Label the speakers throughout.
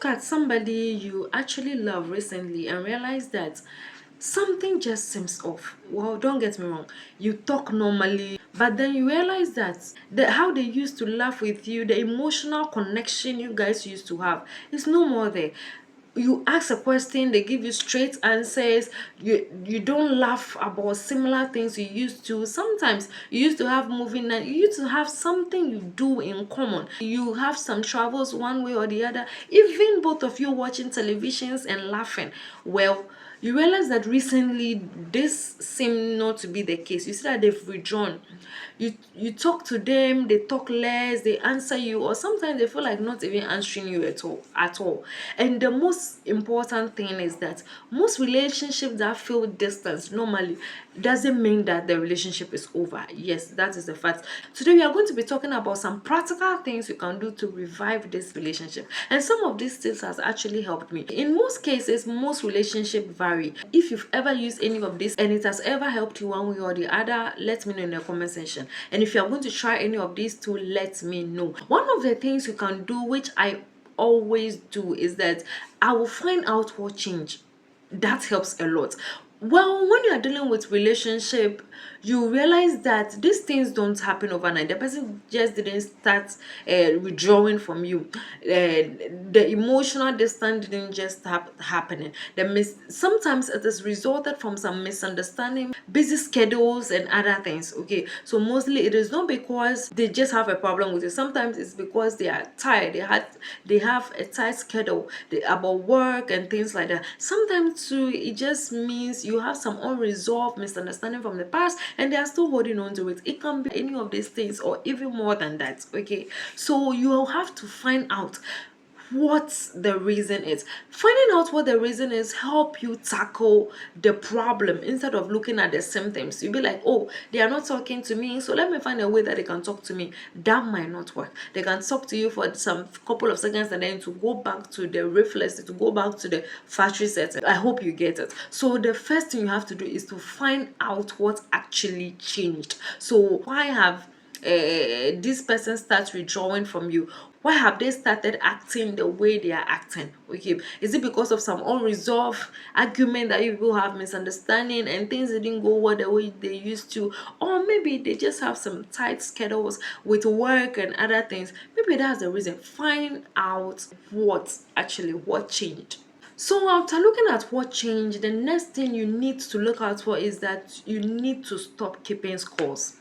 Speaker 1: look at somebody you actually love recently and realize that something just seems off. Well, don't get me wrong, you talk normally, but then you realize that how they used to laugh with you, the emotional connection you guys used to have, is no more there. You ask a question, they give you straight answers. You don't laugh about similar things you used to. Sometimes you used to have moving night, you used to have something you do in common, you have some travels one way or the other, even both of you watching televisions and laughing. Well, you realize that recently this seemed not to be the case. You see that they've withdrawn. You talk to them, they talk less, they answer you, or sometimes they feel like not even answering you at all. And the most important thing is that most relationships that feel distance normally doesn't mean that the relationship is over. Yes, that is the fact. Today we are going to be talking about some practical things you can do to revive this relationship, and some of these things has actually helped me. In most cases, most relationships vary. If you've ever used any of this and it has ever helped you one way or the other, let me know in the comment section. And if you are going to try any of these two, let me know. One of the things you can do, which I always do, is that I will find out what changed. That helps a lot. Well, when you are dealing with relationship, you realize that these things don't happen overnight. The person just didn't start withdrawing from you. The emotional distance didn't just start happening. Sometimes it is resulted from some misunderstanding, busy schedules, and other things. Okay, so mostly it is not because they just have a problem with you. Sometimes it's because they are tired. They have a tight schedule about work and things like that. Sometimes too, it just means you have some unresolved misunderstanding from the past and they are still holding on to it. It can be any of these things or even more than that. Okay, so you'll have to find out what the reason is. Finding out what the reason is help you tackle the problem instead of looking at the symptoms. You'll be like, oh, they are not talking to me, so let me find a way that they can talk to me. That might not work. They can talk to you for some couple of seconds and then to go back to the reflex, to go back to the factory setting. I hope you get it. So the first thing you have to do is to find out what actually changed. So why have this person starts withdrawing from you? Why have they started acting the way they are acting? Okay, is it because of some unresolved argument that you people have misunderstanding and things didn't go well the way they used to, or maybe they just have some tight schedules with work and other things? Maybe that's the reason. Find out what changed. So after looking at what changed, the next thing you need to look out for is that you need to stop keeping scores.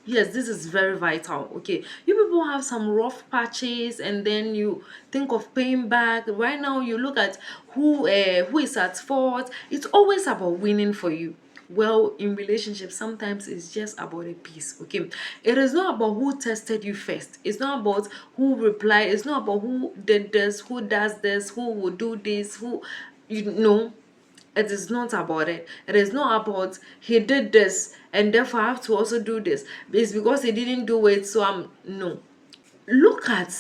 Speaker 1: Yes, this is very vital. Okay, you people have some rough patches and then you think of paying back. Right now you look at who is at fault. It's always about winning for you. Well, in relationships sometimes it's just about a piece. Okay, it is not about who tested you first, it's not about who replied, it's not about who did this, who does this, who will do this, who, you know, it is not about it. It is not about he did this and therefore I have to also do this. It's because he didn't do it, so I'm no. Look at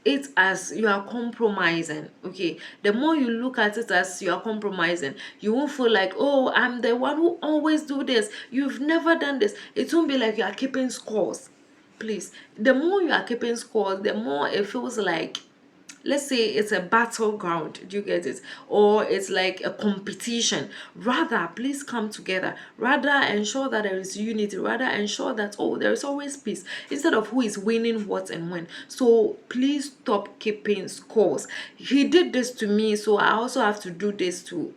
Speaker 1: it as you are compromising. Okay, the more you look at it as you are compromising, you won't feel like, oh, I'm the one who always do this, you've never done this. It won't be like you are keeping scores. Please, the more you are keeping scores, the more it feels like, let's say it's a battleground. Do you get it? Or it's like a competition. Rather, please come together. Rather, ensure that there is unity. Rather, ensure that, oh, there is always peace, instead of who is winning what and when. So please stop keeping scores. He did this to me, so I also have to do this to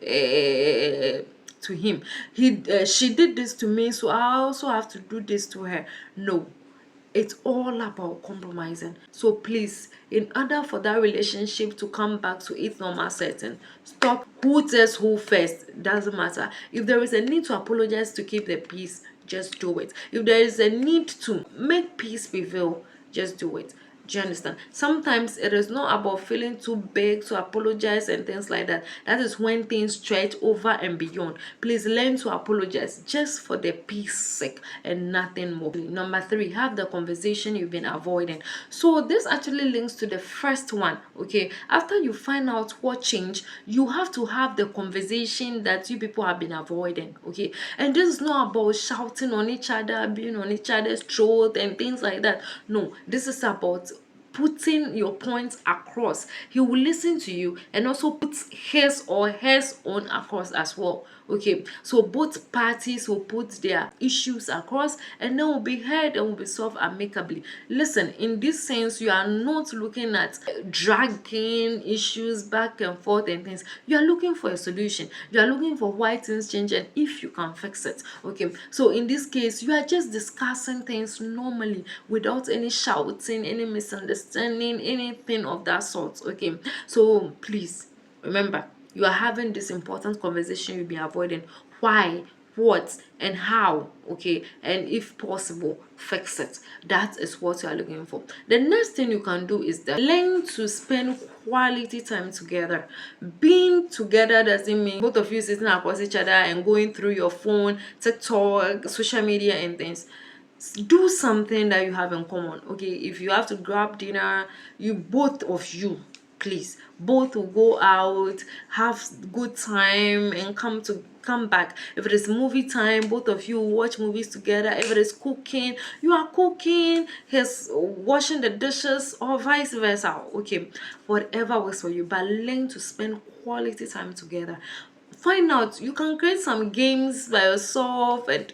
Speaker 1: him. She did this to me, so I also have to do this to her. No, it's all about compromising. So please, in order for that relationship to come back to its normal setting, stop who says who first. Doesn't matter. If there is a need to apologize to keep the peace, just do it. If there is a need to make peace prevail, just do it. Do you understand? Sometimes it is not about feeling too big to apologize and things like that. That is when things stretch over and beyond. Please learn to apologize just for the peace sake and nothing more. Number 3, have the conversation you've been avoiding. So this actually links to the first one. Okay, after you find out what changed, you have to have the conversation that you people have been avoiding. Okay, and this is not about shouting on each other, being on each other's throat and things like that. No, this is about putting your points across. He will listen to you and also put his or hers own across as well. Okay, so both parties will put their issues across and then will be heard and will be solved amicably. Listen, in this sense, you are not looking at dragging issues back and forth and things. You are looking for a solution. You are looking for why things change and if you can fix it. Okay, so in this case, you are just discussing things normally without any shouting, any misunderstanding, anything of that sort. Okay, so please remember, you are having this important conversation you've been avoiding. Why, what, and how. Okay, and if possible, fix it. That is what you are looking for. The next thing you can do is that learn to spend quality time together. Being together doesn't mean both of you sitting across each other and going through your phone, TikTok, social media, and things. Do something that you have in common. Okay, if you have to grab dinner, you both of you, please, both will go out, have good time, and come back. If it is movie time, both of you watch movies together. If it is cooking, you are cooking, he's washing the dishes, or vice versa. Okay, whatever works for you, but learn to spend quality time together. Find out, you can create some games by yourself and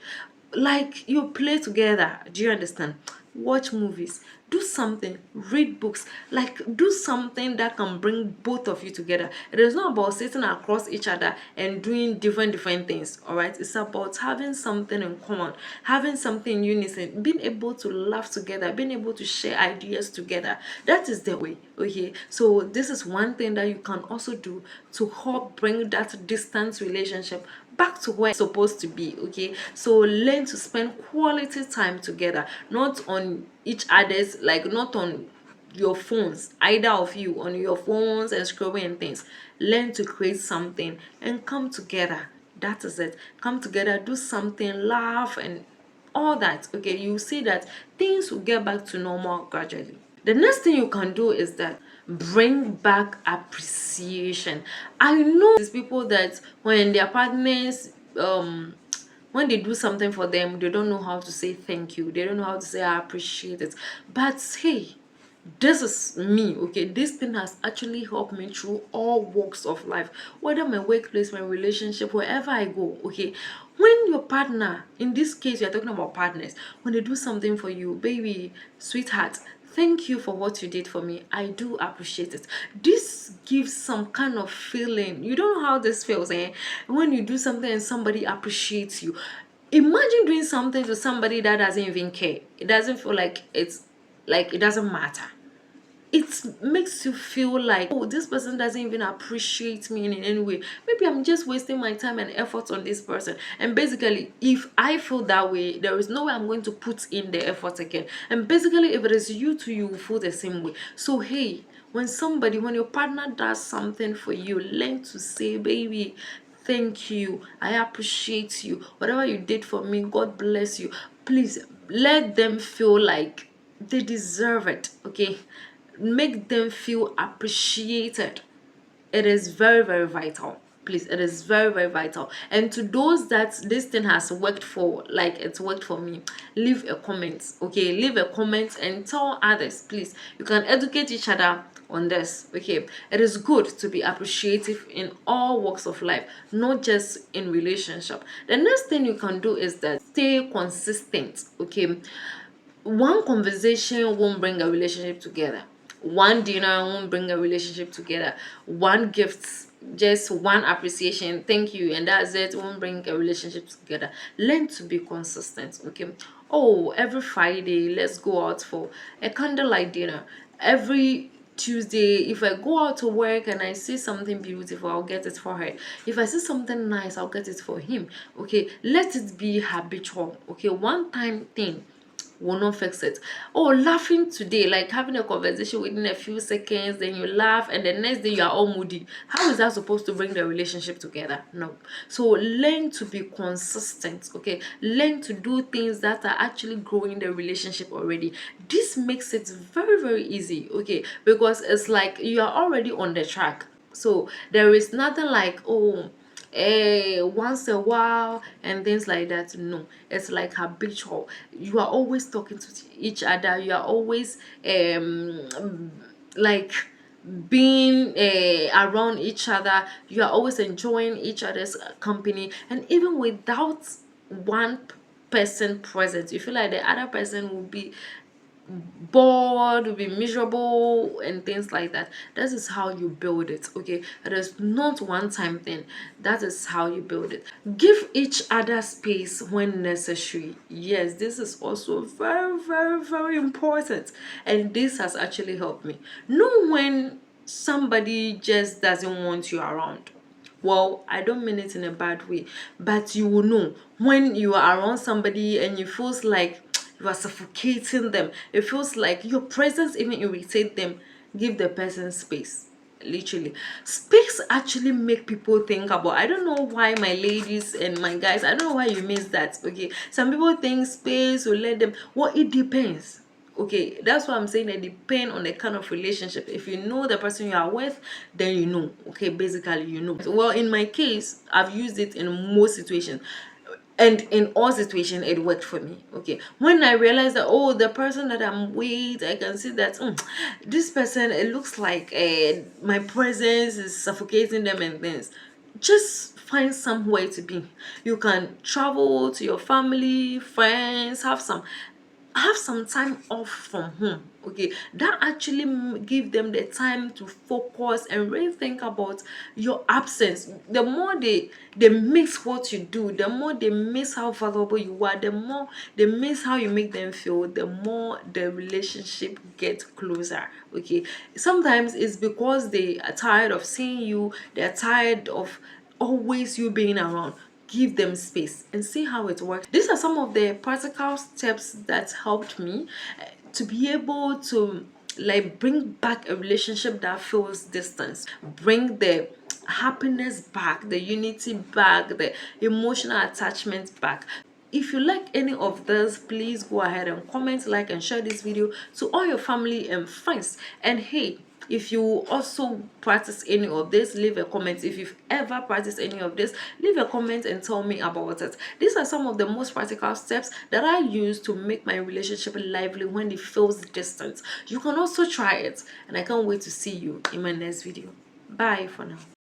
Speaker 1: like you play together. Do you understand? Watch movies, do something, read books, like do something that can bring both of you together. It is not about sitting across each other and doing different things. All right, it's about having something in common, having something in unison, being able to laugh together, being able to share ideas together. That is the way. Okay, so this is one thing that you can also do to help bring that distance relationship back to where it's supposed to be. Okay, so learn to spend quality time together, not on each other's, like not on your phones, either of you on your phones and scrolling and things. Learn to create something and come together. That is it. Come together, do something, laugh, and all that. Okay, you see that things will get back to normal gradually. The next thing you can do is that bring back appreciation. I know these people that when their partners when they do something for them, they don't know how to say thank you, they don't know how to say I appreciate it. But hey, this is me. Okay, this thing has actually helped me through all walks of life, whether my workplace, my relationship, wherever I go. Okay, when your partner, in this case you're talking about partners, when they do something for you, baby, sweetheart, thank you for what you did for me, I do appreciate it. This gives some kind of feeling. You don't know how this feels, when you do something and somebody appreciates you. Imagine doing something to somebody that doesn't even care. It doesn't feel like it's like it doesn't matter. It makes you feel like, oh, this person doesn't even appreciate me in any way. Maybe I'm just wasting my time and effort on this person. And basically, if I feel that way, there is no way I'm going to put in the effort again. And basically, if it is you too, you will feel the same way. So hey, when your partner does something for you, learn to say, baby, thank you, I appreciate you, whatever you did for me, God bless you. Please let them feel like they deserve it. Okay, make them feel appreciated. It is very vital. Please, it is very vital. And to those that this thing has worked for, like it's worked for me, leave a comment. Okay, leave a comment and tell others. Please, you can educate each other on this. Okay, it is good to be appreciative in all walks of life, not just in relationship. The next thing you can do is that stay consistent. Okay, one conversation won't bring a relationship together. One dinner won't bring a relationship together. One gift, just one appreciation, thank you, and that's it, won't bring a relationship together. Learn to be consistent. Okay. Oh, every Friday, let's go out for a candlelight dinner. Every Tuesday, if I go out to work and I see something beautiful, I'll get it for her. If I see something nice, I'll get it for him. Okay, let it be habitual. Okay, one time thing will not fix it. Oh, laughing today, like having a conversation within a few seconds, then you laugh, and the next day you are all moody. How is that supposed to bring the relationship together? No. So learn to be consistent. Okay, learn to do things that are actually growing the relationship already. This makes it very easy. Okay, because it's like you are already on the track. So there is nothing like, oh, once a while and things like that. No, it's like habitual. You are always talking to each other. You are always like being around each other. You are always enjoying each other's company, and even without one person present, you feel like the other person will be bored, will be miserable, and things like that. That is how you build it. Okay, it is not one time thing. That is how you build it. Give each other space when necessary. Yes, this is also very, very, very important, and this has actually helped me. Know when somebody just doesn't want you around. Well, I don't mean it in a bad way, but you will know when you are around somebody and you feels like you are suffocating them. It feels like your presence even irritate them. Give the person space. Literally, space actually make people think about. I don't know why my ladies and my guys, I don't know why you miss that. Okay, some people think space will let them. Well, it depends. Okay, that's why I'm saying that depend on the kind of relationship. If you know the person you are with, then you know. Okay, basically you know. Well, in my case, I've used it in most situations, and in all situations it worked for me. Okay, when I realized that, oh, the person that I'm with, I can see that this person, it looks like my presence is suffocating them and things, just find somewhere to be. You can travel to your family, friends, have some time off from home. Okay, that actually give them the time to focus and really think about your absence. The more they miss what you do, the more they miss how valuable you are, the more they miss how you make them feel, the more the relationship gets closer. Okay, sometimes it's because they are tired of seeing you, they're tired of always you being around. Give them space and see how it works. These are some of the practical steps that helped me to be able to like bring back a relationship that feels distance, bring the happiness back, the unity back, the emotional attachment back. If you like any of this, please go ahead and comment, like, and share this video to all your family and friends. And hey, if you also practice any of this, leave a comment. If you've ever practiced any of this, leave a comment and tell me about it. These are some of the most practical steps that I use to make my relationship lively when it feels distant. You can also try it, and I can't wait to see you in my next video. Bye for now.